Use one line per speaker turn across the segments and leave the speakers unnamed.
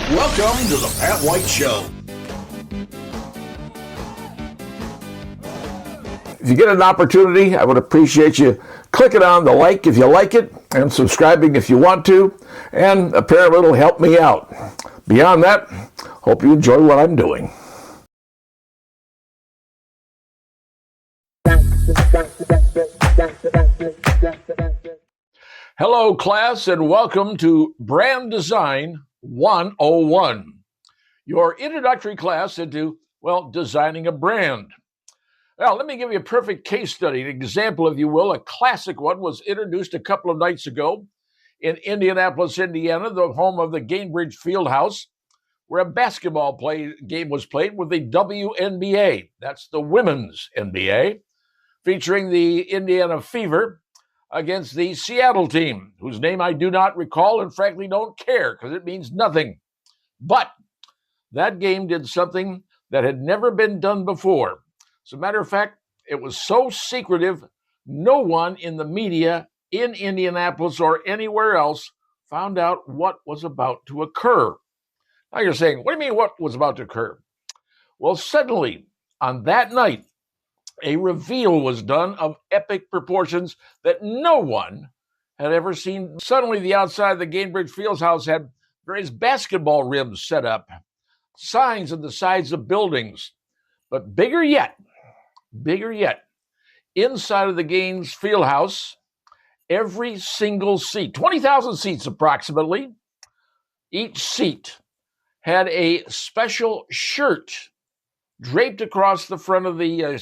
Welcome to the Pat White Show.
If you get an opportunity, I would appreciate you clicking on the like if you like it and subscribing if you want to, and apparently it'll help me out. Beyond that, hope you enjoy what I'm doing. Hello, class, and welcome to Brand Design 101, your introductory class into, designing a brand. Now, let me give you a perfect case study, an example, if you will. A classic one was introduced a couple of nights ago in Indianapolis, Indiana, the home of the Gainbridge Fieldhouse, where a basketball game was played with the WNBA. That's the Women's NBA, featuring the Indiana Fever against the Seattle team, whose name I do not recall and frankly don't care because it means nothing. But that game did something that had never been done before. As a matter of fact, it was so secretive, no one in the media in Indianapolis or anywhere else found out what was about to occur. Now you're saying, what do you mean what was about to occur? Well, suddenly, on that night, a reveal was done of epic proportions that no one had ever seen. Suddenly, the outside of the Gainbridge Fieldhouse had various basketball rims set up, signs on the sides of buildings. But bigger yet, inside of the Gaines Fieldhouse, every single seat, 20,000 seats approximately, each seat had a special shirt draped across the front of the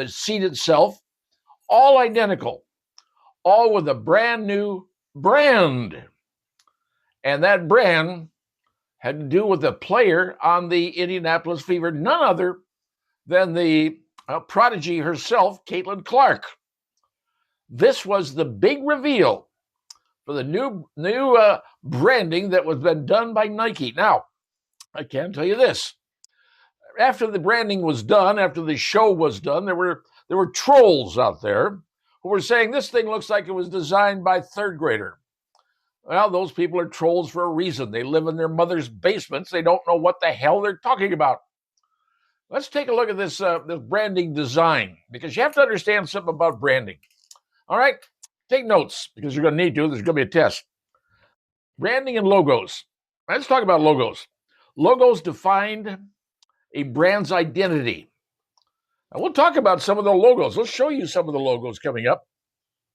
seat itself, all identical, all with a brand new brand. And that brand had to do with a player on the Indianapolis Fever, none other than the prodigy herself, Caitlin Clark. This was the big reveal for the new branding that was been done by Nike. Now, I can tell you this. After the branding was done, after the show was done, there were trolls out there who were saying this thing looks like it was designed by third grader. Well, those people are trolls for a reason. They live in their mother's basements. They don't know what the hell they're talking about. Let's take a look at this branding design, because you have to understand something about branding. All right, take notes because you're going to need to. There's going to be a test. Branding and logos. Let's talk about logos. Logos defined a brand's identity. Now, we'll talk about some of the logos. Let's show you some of the logos coming up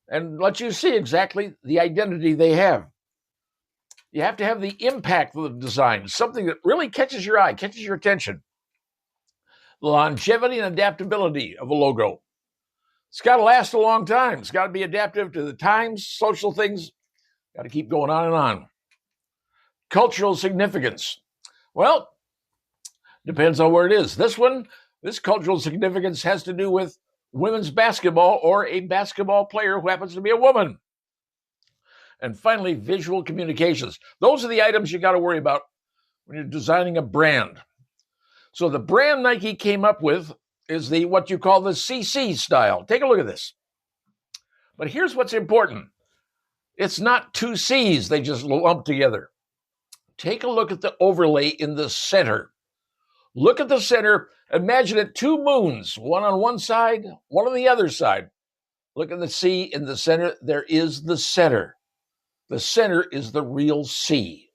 and let you see exactly the identity they have. You have to have the impact of the design, something that really catches your eye, catches your attention. The longevity and adaptability of a logo. It's got to last a long time. It's got to be adaptive to the times, social things. Got to keep going on and on. Cultural significance. Well, depends on where it is. This cultural significance has to do with women's basketball or a basketball player who happens to be a woman. And finally, visual communications. Those are the items you got to worry about when you're designing a brand. So the brand Nike came up with is what you call the CC style. Take a look at this. But here's what's important. It's not two C's they just lump together. Take a look at the overlay in the center. Look at the center. Imagine it two moons, one on one side, one on the other side. Look at the C in the center. There is the center. The center is the real C.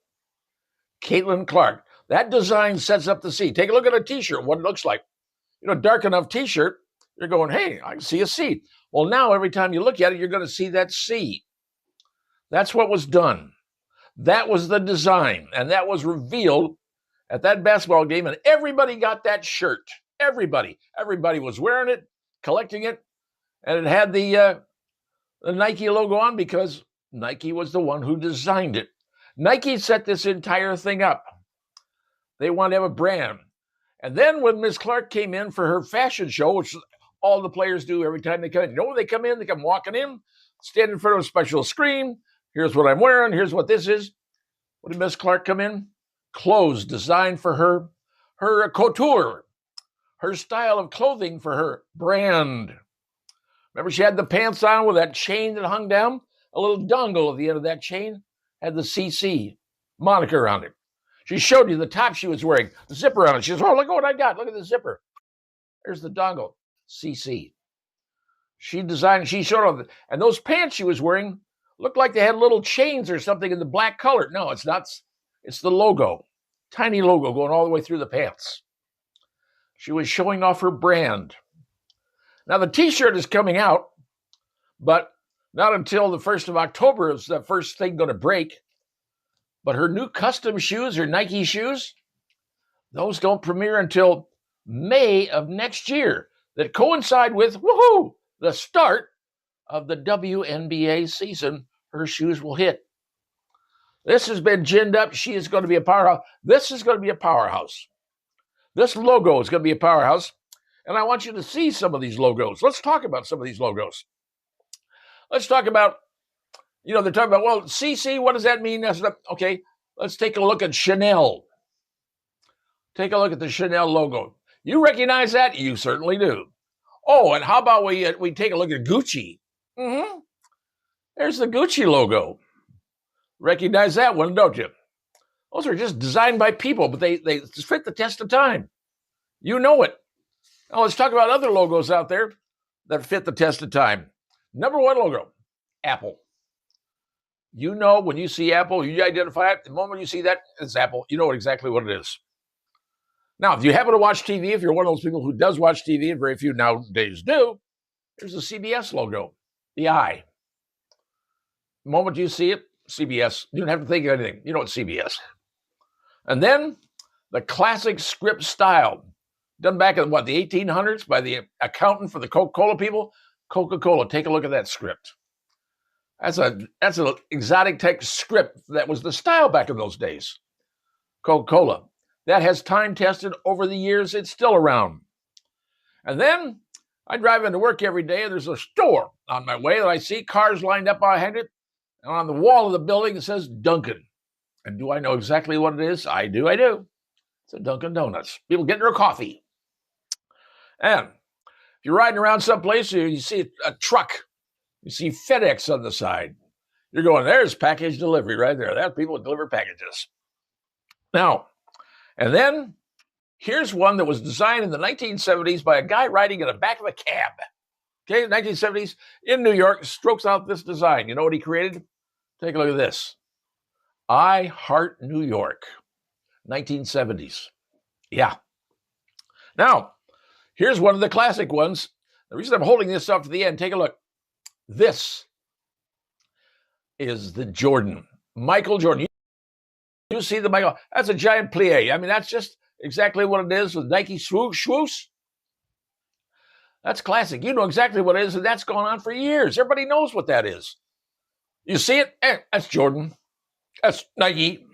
Caitlin Clark. That design sets up the C. Take a look at a t-shirt, what it looks like. Dark enough t-shirt, you're going, hey, I can see a C. Well, now every time you look at it, you're going to see that C. That's what was done. That was the design, and that was revealed at that basketball game, and everybody got that shirt. Everybody was wearing it, collecting it, and it had the Nike logo on because Nike was the one who designed it. Nike set this entire thing up. They wanted to have a brand. And then when Ms. Clark came in for her fashion show, which all the players do every time they come in, when they come in, they come walking in, stand in front of a special screen. Here's what I'm wearing. Here's what this is. What did Ms. Clark come in? Clothes designed for her couture, her style of clothing for her brand. Remember, she had the pants on with that chain that hung down? A little dongle at the end of that chain had the CC moniker on it. She showed you the top she was wearing, the zipper on it. She says, oh, look what I got. Look at the zipper. There's the dongle, CC. She designed, she showed off, and those pants she was wearing looked like they had little chains or something in the black color. No, it's not. It's the logo, tiny logo going all the way through the pants. She was showing off her brand. Now, the t-shirt is coming out, but not until the 1st of October is the first thing going to break. But her new custom shoes, her Nike shoes, those don't premiere until May of next year, that coincide with, woohoo, the start of the WNBA season. Her shoes will hit. This has been ginned up. She is going to be a powerhouse. This is going to be a powerhouse. This logo is going to be a powerhouse. And I want you to see some of these logos. Let's talk about some of these logos. Let's talk about, they're talking about, well, CC, what does that mean? Okay, let's take a look at Chanel. Take a look at the Chanel logo. You recognize that? You certainly do. Oh, and how about we take a look at Gucci? There's the Gucci logo. Recognize that one, don't you? Those are just designed by people, but they fit the test of time. You know it. Now let's talk about other logos out there that fit the test of time. Number one logo, Apple. You know when you see Apple, you identify it. The moment you see that, it's Apple. You know exactly what it is. Now, if you happen to watch TV, if you're one of those people who does watch TV, and very few nowadays do, there's the CBS logo, the eye. The moment you see it, CBS. You don't have to think of anything. You know it's CBS. And then the classic script style, done back in the 1800s by the accountant for the Coca-Cola people. Coca-Cola, take a look at that script. That's an exotic type script that was the style back in those days. Coca-Cola. That has time tested over the years. It's still around. And then I drive into work every day, and there's a store on my way that I see cars lined up behind it. And on the wall of the building, it says Dunkin'. And do I know exactly what it is? I do. It's a Dunkin' Donuts. People getting their coffee. And if you're riding around someplace, you see a truck. You see FedEx on the side. You're going, there's package delivery right there. That's people who deliver packages. Now, and then here's one that was designed in the 1970s by a guy riding in the back of a cab. Okay, 1970s in New York, strokes out this design. You know what he created? Take a look at this. I Heart New York, 1970s. Yeah. Now, here's one of the classic ones. The reason I'm holding this up to the end, take a look. This is the Jordan, Michael Jordan. You see the Michael, that's a giant plie. I mean, that's just exactly what it is with Nike swoosh. That's classic. You know exactly what it is, and that's gone on for years. Everybody knows what that is. You see it? That's Jordan. That's Nike.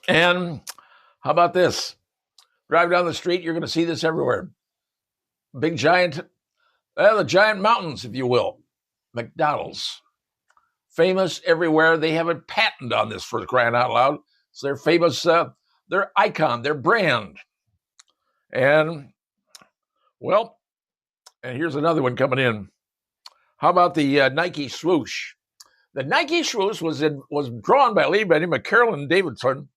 And how about this? Drive down the street, you're going to see this everywhere. Big giant, the giant mountains, if you will. McDonald's. Famous everywhere. They have a patent on this, for crying out loud. It's their famous, their icon, their brand. And, well, and here's another one coming in. How about the Nike swoosh? The Nike swoosh was drawn by a lady by the name of Carolyn Davidson.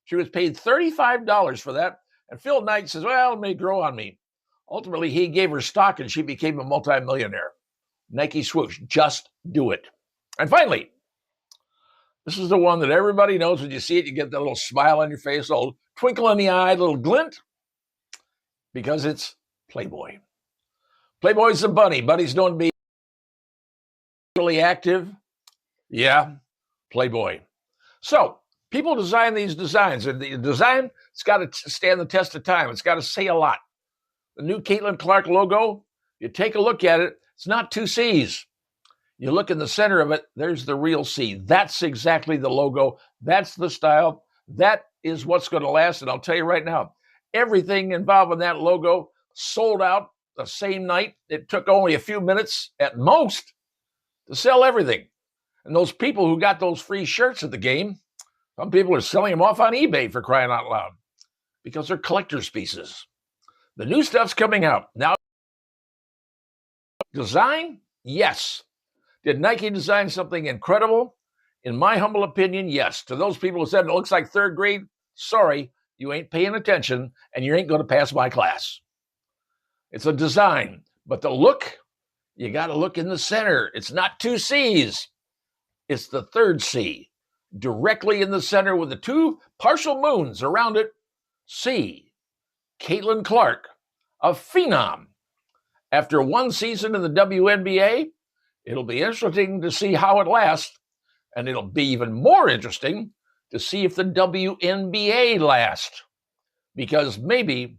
She was paid $35 for that. And Phil Knight says, well, it may grow on me. Ultimately, he gave her stock and she became a multimillionaire. Nike swoosh, just do it. And finally, this is the one that everybody knows. When you see it, you get that little smile on your face, a little twinkle in the eye, a little glint, because it's Playboy. Playboy's the bunny. Bunny's known to be really active. Yeah, Playboy. So people design these designs, and the design, it's got to stand the test of time. It's got to say a lot. The new Caitlin Clark logo, you take a look at it, it's not two C's. You look in the center of it, there's the real C. That's exactly the logo. That's the style. That is what's going to last. And I'll tell you right now, everything involved in that logo sold out the same night. It took only a few minutes at most to sell everything. And those people who got those free shirts at the game, some people are selling them off on eBay, for crying out loud, because they're collector's pieces. The new stuff's coming out. Now, Design? Yes. Did Nike design something incredible? In my humble opinion, yes. To those people who said it looks like third grade, sorry, you ain't paying attention and you ain't going to pass my class. It's a design, but the look, you got to look in the center. It's not two C's. It's the third C, directly in the center with the two partial moons around it. C, Caitlin Clark, a phenom. After one season in the WNBA, it'll be interesting to see how it lasts, and it'll be even more interesting to see if the WNBA lasts, because maybe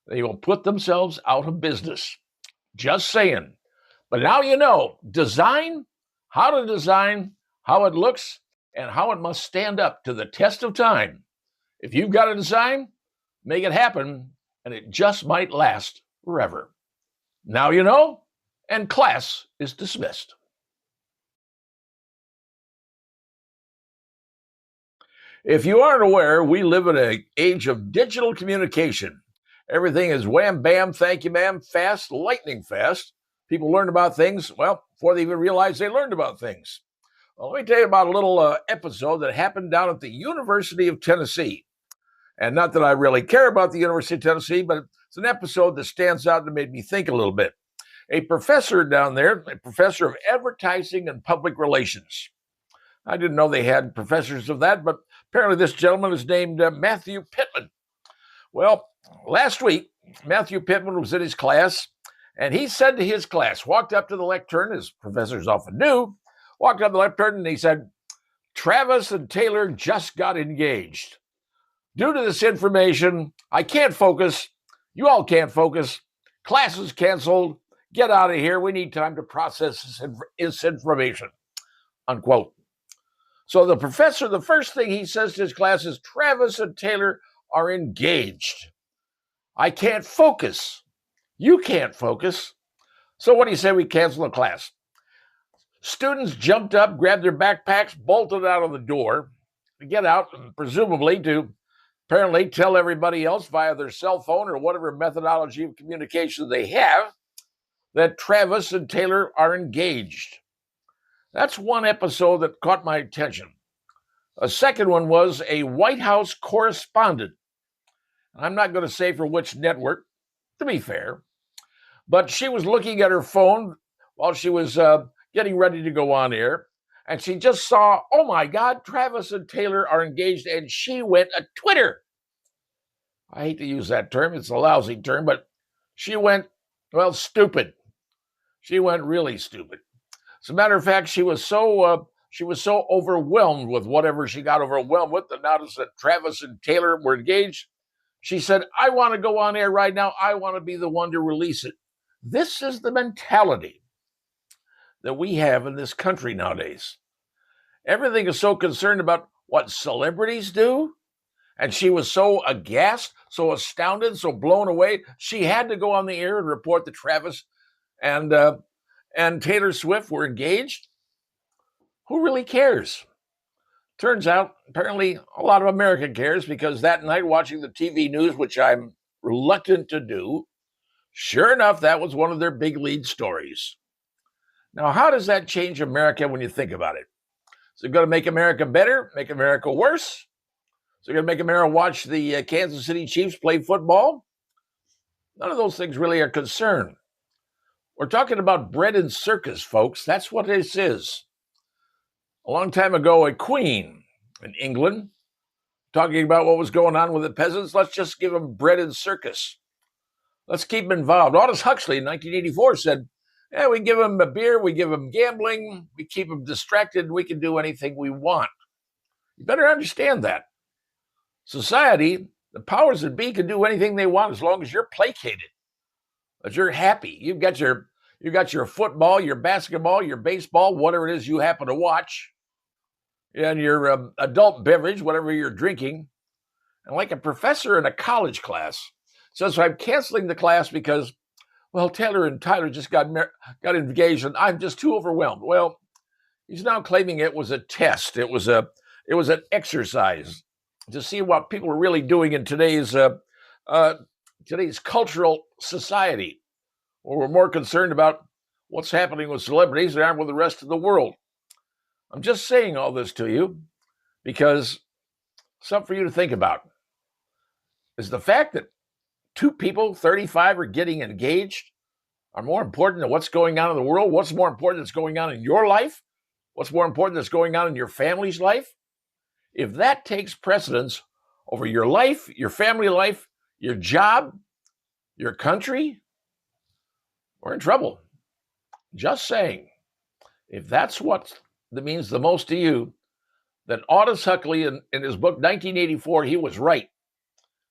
they will put themselves out of business. Just saying. But now you know, design, how to design, how it looks, and how it must stand up to the test of time. If you've got a design, make it happen, and it just might last forever. Now you know, and class is dismissed. If you aren't aware, we live in an age of digital communication. Everything is wham, bam, thank you, ma'am, fast, lightning fast. People learn about things, well, before they even realize they learned about things. Well, let me tell you about a little episode that happened down at the University of Tennessee. And not that I really care about the University of Tennessee, but it's an episode that stands out and made me think a little bit. A professor down there, a professor of advertising and public relations. I didn't know they had professors of that, but apparently this gentleman is named Matthew Pittman. Well, last week, Matthew Pittman was in his class, and he said to his class, walked up to the lectern, as professors often do, walked up to the lectern, and he said, Travis and Taylor just got engaged. Due to this information, I can't focus. You all can't focus. Class is canceled. Get out of here. We need time to process this information. Unquote. So the professor, the first thing he says to his class is, Travis and Taylor are engaged. I can't focus. You can't focus. So what do you say we cancel the class? Students jumped up, grabbed their backpacks, bolted out of the door to get out, presumably to apparently tell everybody else via their cell phone or whatever methodology of communication they have that Travis and Taylor are engaged. That's one episode that caught my attention. A second one was a White House correspondent. I'm not going to say for which network, to be fair, but she was looking at her phone while she was getting ready to go on air, and she just saw, oh my God, Travis and Taylor are engaged, and she went a Twitter. I hate to use that term, it's a lousy term, but she went, well, stupid. She went really stupid. As a matter of fact, she was so overwhelmed with whatever she got overwhelmed with, the notice that Travis and Taylor were engaged. She said, I want to go on air right now. I want to be the one to release it. This is the mentality that we have in this country nowadays. Everything is so concerned about what celebrities do. And she was so aghast, so astounded, so blown away. She had to go on the air and report that Travis and Taylor Swift were engaged. Who really cares? Turns out, apparently, a lot of America cares, because that night, watching the TV news, which I'm reluctant to do, sure enough, that was one of their big lead stories. Now, how does that change America when you think about it? Is it going to make America better, make America worse? Is it going to make America watch the Kansas City Chiefs play football? None of those things really are concerned. We're talking about bread and circus, folks. That's what this is. A long time ago, a queen in England, talking about what was going on with the peasants, let's just give them bread and circus. Let's keep them involved. Aldous Huxley in 1984 said, yeah, we give them a beer, we give them gambling, we keep them distracted, we can do anything we want. You better understand that. Society, the powers that be, can do anything they want as long as you're placated, that you're happy. You've got your football, your basketball, your baseball, whatever it is you happen to watch, and your adult beverage, whatever you're drinking. And like a professor in a college class says, I'm canceling the class because, well, Taylor and Tyler just got engaged, and I'm just too overwhelmed. Well, he's now claiming it was a test. It was an exercise to see what people are really doing in today's cultural society, where we're more concerned about what's happening with celebrities that aren't with the rest of the world. I'm just saying all this to you because something for you to think about is the fact that two people, 35, are getting engaged are more important than what's going on in the world. What's more important that's going on in your life? What's more important that's going on in your family's life? If that takes precedence over your life, your family life, your job, your country, we're in trouble. Just saying. If that's what that means the most to you, then Aldous Huxley in his book 1984, he was right.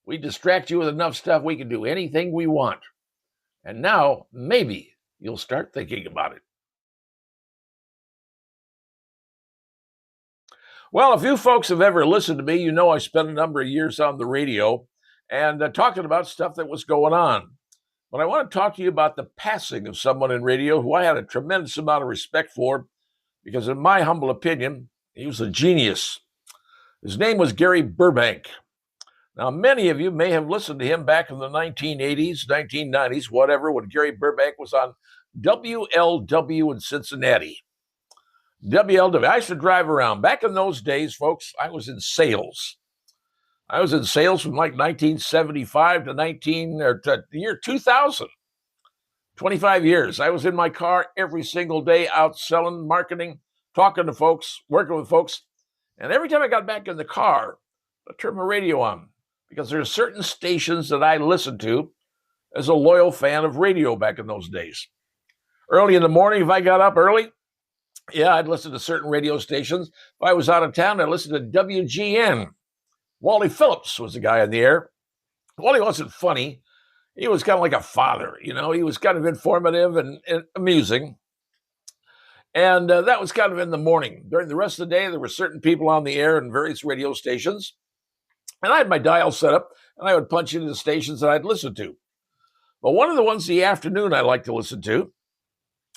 We distract you with enough stuff, we can do anything we want. And now, maybe you'll start thinking about it. Well, if you folks have ever listened to me, you know I spent a number of years on the radio and talking about stuff that was going on. But I want to talk to you about the passing of someone in radio who I had a tremendous amount of respect for because, in my humble opinion, he was a genius. His name was Gary Burbank. Now, many of you may have listened to him back in the 1980s, 1990s, whatever, when Gary Burbank was on WLW in Cincinnati. WLW, I used to drive around. Back in those days, folks, I was in sales. I was in sales from like 1975 to the year 2000. 25 years. I was in my car every single day out selling, marketing, talking to folks, working with folks. And every time I got back in the car, I turned my radio on because there are certain stations that I listened to as a loyal fan of radio back in those days. Early in the morning, if I got up early, I'd listen to certain radio stations. If I was out of town, I'd listen to WGN. Wally Phillips was the guy on the air. Wally wasn't funny. He was kind of like a father, He was kind of informative and amusing. And that was kind of in the morning. During the rest of the day, there were certain people on the air in various radio stations. And I had my dial set up, and I would punch into the stations that I'd listen to. But one of the ones in the afternoon I like to listen to,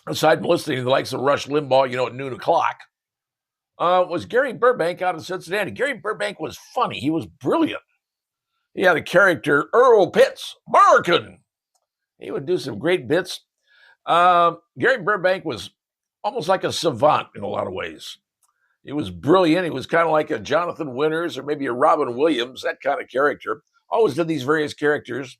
aside from listening to the likes of Rush Limbaugh, at noon o'clock, was Gary Burbank out of Cincinnati. Gary Burbank was funny. He was brilliant. He had a character, Earl Pitts, American. He would do some great bits. Gary Burbank was almost like a savant in a lot of ways. He was brilliant. He was kind of like a Jonathan Winters or maybe a Robin Williams, that kind of character. Always did these various characters.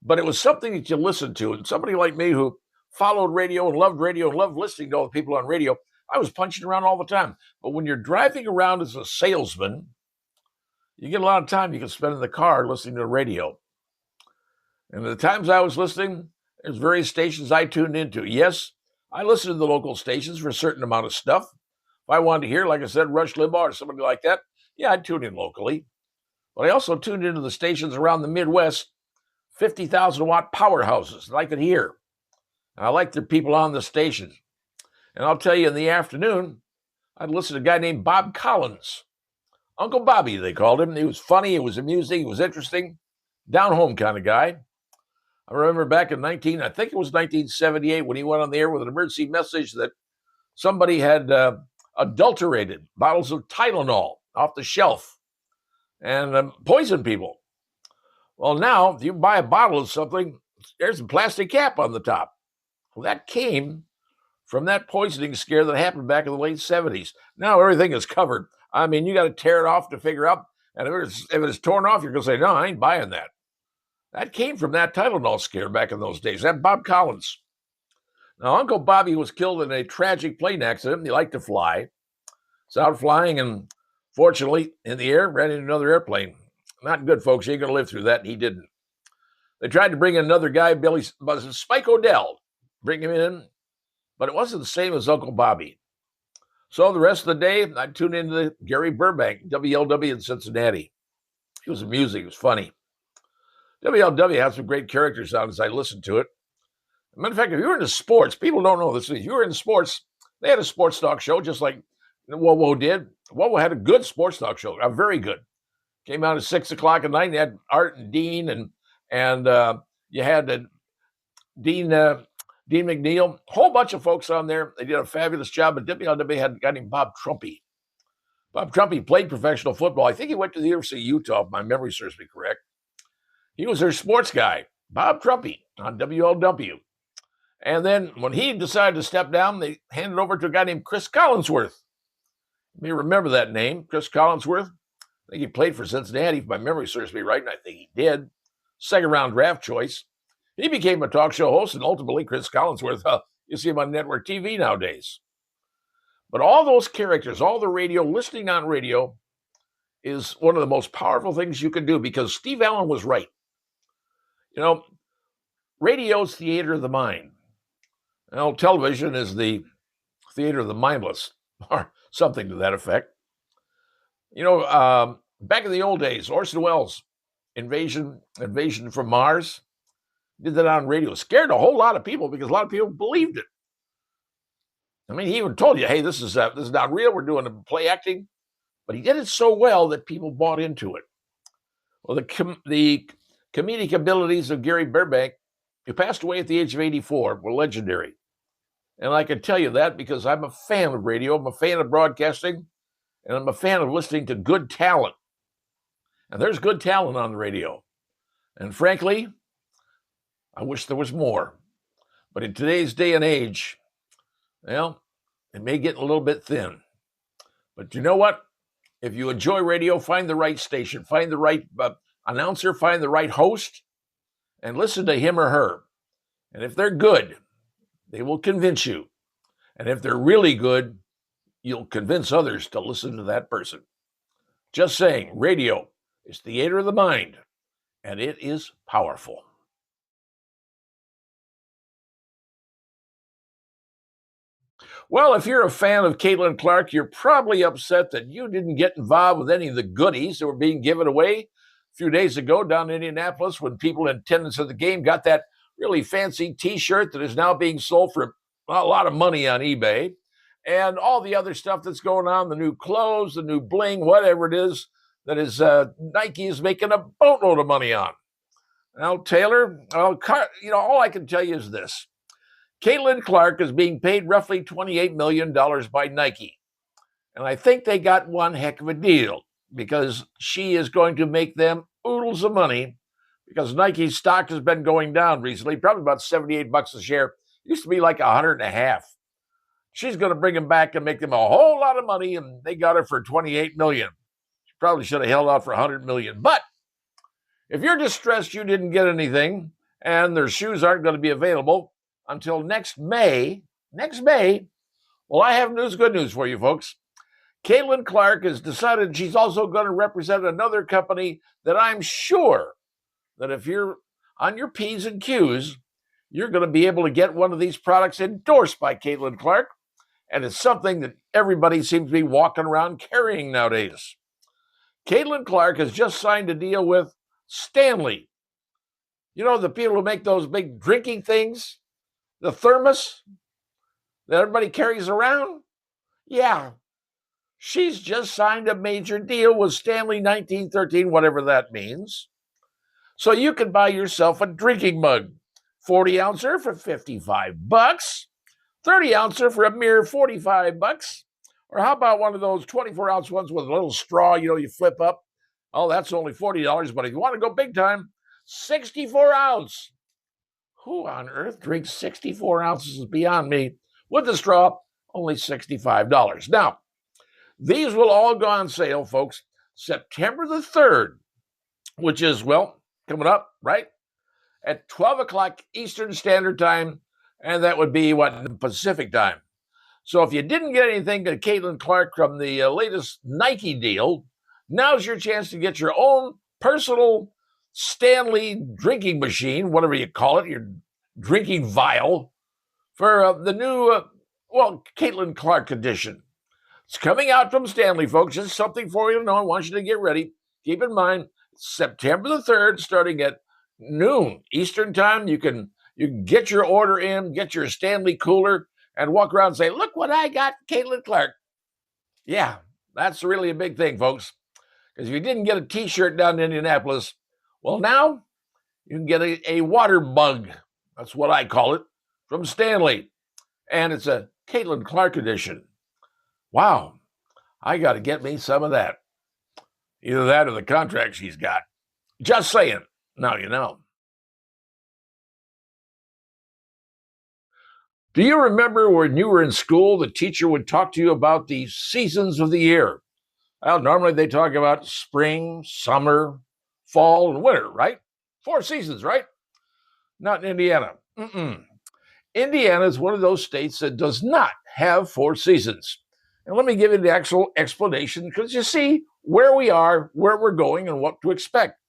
But it was something that you listened to. And somebody like me who followed radio and loved listening to all the people on radio, I was punching around all the time. But when you're driving around as a salesman, you get a lot of time you can spend in the car listening to the radio. And the times I was listening, there's various stations I tuned into. Yes, I listened to the local stations for a certain amount of stuff. If I wanted to hear, like I said, Rush Limbaugh or somebody like that, I'd tune in locally. But I also tuned into the stations around the Midwest, 50,000 watt powerhouses that I could hear. And I liked the people on the stations. And I'll tell you, in the afternoon, I'd listen to a guy named Bob Collins. Uncle Bobby, they called him. He was funny, he was amusing, he was interesting, down-home kind of guy. I remember back in 1978, when he went on the air with an emergency message that somebody had adulterated bottles of Tylenol off the shelf and poisoned people. Well, now, if you buy a bottle of something, there's a plastic cap on the top. Well, that came from that poisoning scare that happened back in the late 70s. Now everything is covered. I mean, you got to tear it off to figure out. And if it's torn off, you're going to say, no, I ain't buying that. That came from that Tylenol scare back in those days. That Bob Collins. Now, Uncle Bobby was killed in a tragic plane accident. He liked to fly. He's out flying and, fortunately, in the air, ran into another airplane. Not good, folks. You ain't going to live through that, and he didn't. They tried to bring in another guy, Spike O'Dell, bring him in, but it wasn't the same as Uncle Bobby. So the rest of the day, I tuned into Gary Burbank, WLW in Cincinnati. He was amusing. He was funny. WLW had some great characters on as I listened to it. As a matter of fact, if you were into sports, people don't know this. If you were in sports, they had a sports talk show just like WoWo did. WoWo had a good sports talk show, very good. Came out at 6 o'clock at night. And they had Art and Dean, and you had Dean McNeil, a whole bunch of folks on there. They did a fabulous job. But WLW had a guy named Bob Trumpy. Bob Trumpy played professional football. I think he went to the University of Utah, if my memory serves me correct. He was their sports guy, Bob Trumpy, on WLW. And then when he decided to step down, they handed it over to a guy named Chris Collinsworth. You may remember that name, Chris Collinsworth. I think he played for Cincinnati, if my memory serves me right, and I think he did. Second round draft choice. He became a talk show host, and ultimately, Chris Collinsworth, you see him on network TV nowadays. But all those characters, all the radio, listening on radio, is one of the most powerful things you can do, because Steve Allen was right. You know, radio's theater of the mind. Well, television is the theater of the mindless, or something to that effect. You know, back in the old days, Orson Welles, Invasion from Mars, did that on radio. Scared a whole lot of people because a lot of people believed it. I mean, he even told you, hey, this is not real. We're doing a play acting. But he did it so well that people bought into it. Well, the comedic abilities of Gary Burbank, who passed away at the age of 84, were legendary. And I can tell you that because I'm a fan of radio. I'm a fan of broadcasting. And I'm a fan of listening to good talent. And there's good talent on the radio. And frankly, I wish there was more. But in today's day and age, well, it may get a little bit thin. But you know what? If you enjoy radio, find the right station, find the right announcer, find the right host, and listen to him or her. And if they're good, they will convince you. And if they're really good, you'll convince others to listen to that person. Just saying, radio is theater of the mind, and it is powerful. Well, if you're a fan of Caitlin Clark, you're probably upset that you didn't get involved with any of the goodies that were being given away a few days ago down in Indianapolis when people in attendance at the game got that really fancy T-shirt that is now being sold for a lot of money on eBay, and all the other stuff that's going on, the new clothes, the new bling, whatever it is that is Nike is making a boatload of money on. Now, Taylor, all I can tell you is this. Caitlin Clark is being paid roughly $28 million by Nike. And I think they got one heck of a deal because she is going to make them oodles of money because Nike's stock has been going down recently, probably about $78 a share. It used to be like $100.50. She's going to bring them back and make them a whole lot of money, and they got her for $28 million. She probably should have held out for $100 million. But if you're distressed you didn't get anything and their shoes aren't going to be available until next May, well, I have good news for you, folks. Caitlin Clark has decided she's also going to represent another company that I'm sure that if you're on your P's and Q's, you're going to be able to get one of these products endorsed by Caitlin Clark. And it's something that everybody seems to be walking around carrying nowadays. Caitlin Clark has just signed a deal with Stanley. You know, the people who make those big drinking things, the thermos that everybody carries around? Yeah. She's just signed a major deal with Stanley 1913, whatever that means. So you can buy yourself a drinking mug, 40-ouncer for $55, 30-ouncer for a mere $45. Or how about one of those 24-ounce ones with a little straw, you flip up? Oh, that's only $40. But if you want to go big time, 64-ounce. Who on earth drinks 64 ounces is beyond me. With the straw, only $65. Now, these will all go on sale, folks, September the 3rd, which is, coming up, right? At 12 o'clock Eastern Standard Time, and that would be, Pacific time. So if you didn't get anything to Caitlin Clark from the latest Nike deal, now's your chance to get your own personal Stanley drinking machine, whatever you call it, your drinking vial, for the new, Caitlin Clark edition. It's coming out from Stanley, folks. Just something for you to know. I want you to get ready. Keep in mind, September the 3rd, starting at noon Eastern time, you can get your order in, get your Stanley cooler, and walk around and say, look what I got, Caitlin Clark. Yeah, that's really a big thing, folks. Because if you didn't get a T-shirt down in Indianapolis, well, now you can get a water mug. That's what I call it, from Stanley. And it's a Caitlin Clark edition. Wow, I got to get me some of that. Either that or the contract she's got. Just saying. Now you know. Do you remember when you were in school, the teacher would talk to you about the seasons of the year? Well, normally they talk about spring, summer, fall, and winter, right? 4 seasons, right? Not in Indiana. Mm-mm. Indiana is one of those states that does not have 4 seasons. And let me give you the actual explanation because you see where we are, where we're going, and what to expect.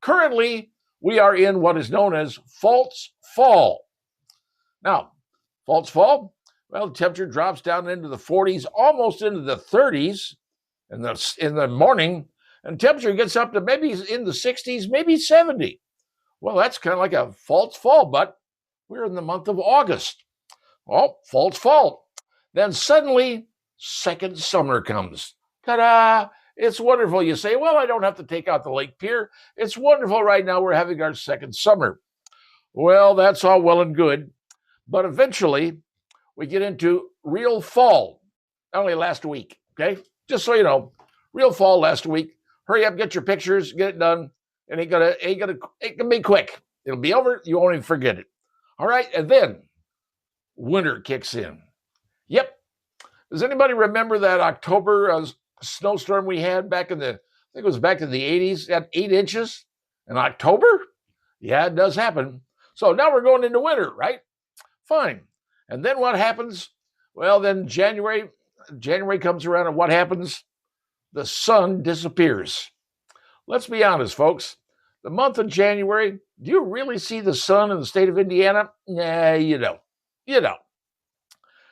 Currently, we are in what is known as false fall. Now, false fall, well, the temperature drops down into the 40s, almost into the 30s in the morning, and temperature gets up to maybe in the 60s, maybe 70. Well, that's kind of like a false fall, but we're in the month of August. Oh, false fall. Then suddenly, second summer comes. Ta-da! It's wonderful. You say, well, I don't have to take out the lake pier. It's wonderful right now. We're having our second summer. Well, that's all well and good. But eventually, we get into real fall. Only last week, okay? Just so you know, real fall last week. Hurry up, get your pictures, get it done. And it can be quick. It'll be over. You won't even forget it. All right. And then winter kicks in. Yep. Does anybody remember that October snowstorm we had back in I think it was back in the 80s, at 8 inches in October? Yeah, it does happen. So now we're going into winter, right? Fine. And then what happens? Well, then January comes around, and what happens? The sun disappears. Let's be honest, folks. The month of January, do you really see the sun in the state of Indiana? Nah, you don't. You don't.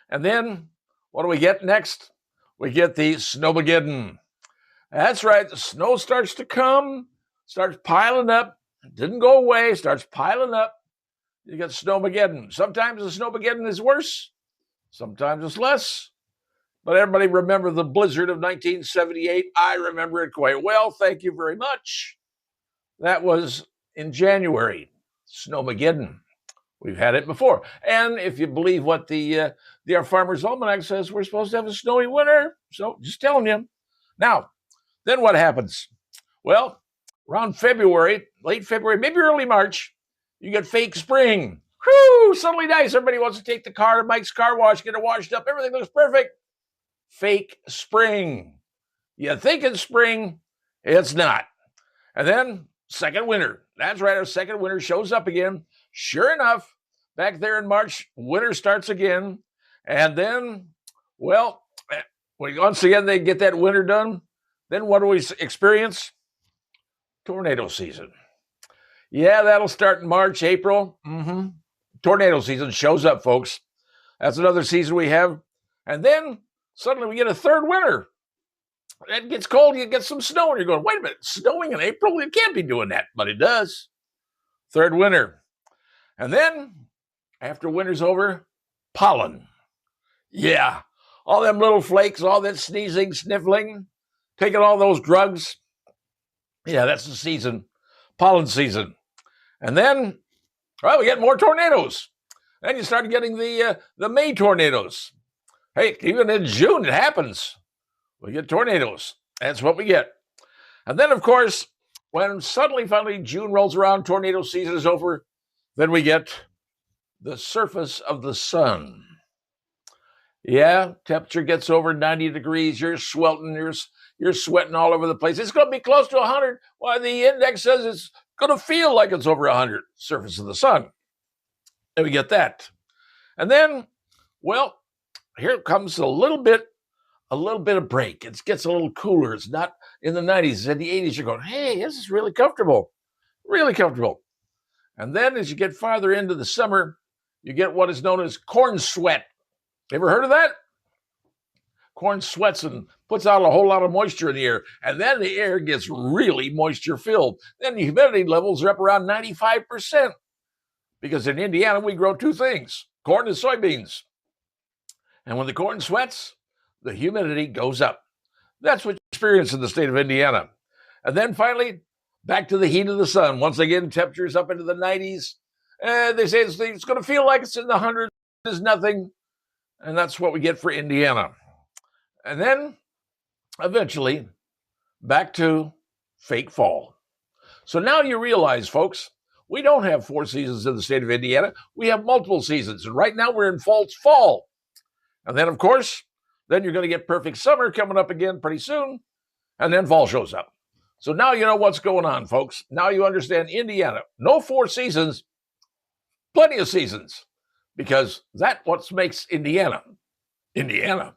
And then what do we get next? We get the Snowmageddon. That's right. The snow starts to come, starts piling up. It didn't go away, starts piling up. You get Snowmageddon. Sometimes the Snowmageddon is worse. Sometimes it's less. But everybody remember the blizzard of 1978? I remember it quite well. Thank you very much. That was in January. Snowmageddon. We've had it before. And if you believe what the Our Farmer's Almanac says, we're supposed to have a snowy winter. So just telling you. Now, then what happens? Well, around February, late February, maybe early March, you get fake spring. Whew, suddenly nice. Everybody wants to take the car to Mike's Car Wash, get it washed up. Everything looks perfect. Fake spring. You think it's spring, it's not. And then second winter. That's right, our second winter shows up again. Sure enough, back there in March, winter starts again. And then, well, once again, they get that winter done. Then what do we experience? Tornado season. Yeah, that'll start in March, April. Tornado season shows up, folks. That's another season we have. And then suddenly we get a third winter. It gets cold, you get some snow, and you're going, wait a minute, snowing in April? It can't be doing that, but it does. Third winter. And then, after winter's over, pollen. Yeah, all them little flakes, all that sneezing, sniffling, taking all those drugs. Yeah, that's the season, pollen season. And then, well, we get more tornadoes. Then you start getting the May tornadoes. Hey, even in June, it happens. We get tornadoes. That's what we get. And then, of course, when suddenly, finally, June rolls around, tornado season is over, then we get the surface of the sun. Yeah, temperature gets over 90 degrees. You're swelting. You're sweating all over the place. It's going to be close to 100. Why, the index says it's going to feel like it's over 100, surface of the sun. And we get that. And then, well, here comes a little bit of break. It gets a little cooler. It's not in the 90s. It's in the 80s. You're going, hey, this is really comfortable. Really comfortable. And then as you get farther into the summer, you get what is known as corn sweat. Ever heard of that? Corn sweats and puts out a whole lot of moisture in the air. And then the air gets really moisture filled. Then the humidity levels are up around 95%. Because in Indiana, we grow two things, corn and soybeans. And when the corn sweats, the humidity goes up. That's what you experience in the state of Indiana. And then finally, back to the heat of the sun. Once again, temperatures up into the 90s. And they say it's going to feel like it's in the 100s. There's nothing. And that's what we get for Indiana. And then, eventually, back to fake fall. So now you realize, folks, We don't have 4 seasons in the state of Indiana. We have multiple seasons. And right now we're in fall. And then, of course, then you're going to get perfect summer coming up again pretty soon. And then fall shows up. So now you know what's going on, folks. Now you understand Indiana. No 4 seasons, plenty of seasons. Because that's what makes Indiana, Indiana.